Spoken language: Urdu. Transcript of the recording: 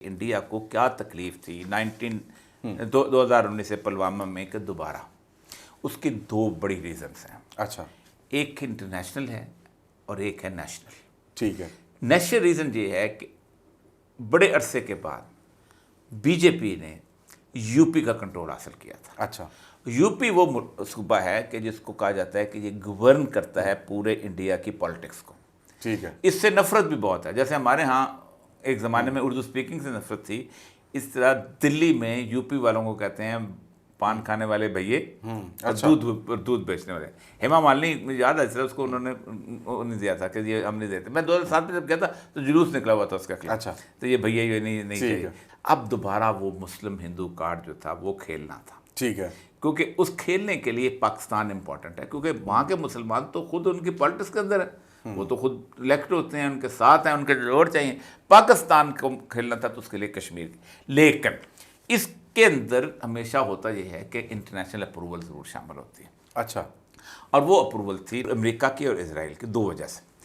انڈیا کو کیا تکلیف تھی 2019 سے پلوامہ میں کہ دوبارہ اس کی دو بڑی ریزنز ہیں. اچھا ایک انٹرنیشنل ہے اور ایک ہے نیشنل. ٹھیک ہے. نیشنل ریزن یہ ہے کہ بڑے عرصے کے بعد بی جے پی نے یو پی کا کنٹرول حاصل کیا تھا. اچھا یو پی وہ صوبہ ہے کہ جس کو کہا جاتا ہے کہ یہ گورن کرتا ہے پورے انڈیا کی پالیٹکس کو. ٹھیک ہے. اس سے نفرت بھی بہت ہے. جیسے ہمارے ہاں ایک زمانے میں اردو اسپیکنگ سے نفرت تھی، اس طرح دلی میں یو پی والوں کو کہتے ہیں پان کھانے والے بھئیے اور دودھ بیچنے والے. ہیما مالنی مجھے یاد ہے اس کو انہوں نے نہیں دیا تھا کہ یہ ہم نہیں دیتے. میں 2007 میں جب گیا تھا تو جلوس نکلا ہوا تھا اس کا خلاف. اچھا تو یہ بھیا یہ نہیں چاہیے. اب دوبارہ وہ مسلم ہندو کارڈ جو تھا وہ کھیلنا تھا. ٹھیک ہے. کیونکہ اس کھیلنے کے لیے پاکستان امپورٹنٹ ہے، کیونکہ وہاں کے مسلمان تو خود ان کی پالیٹکس کے اندر ہے، وہ تو خود الیکٹ ہوتے ہیں، ان کے ساتھ ہیں، ان کے ووٹ چاہیے. پاکستان کو کھیلنا تھا تو اس کے لیے کشمیر کی. لیکن اس کے اندر ہمیشہ ہوتا یہ ہے کہ انٹرنیشنل اپروول ضرور شامل ہوتی ہے. اچھا. اور وہ اپروول تھی امریکہ کی اور اسرائیل کی دو وجہ سے.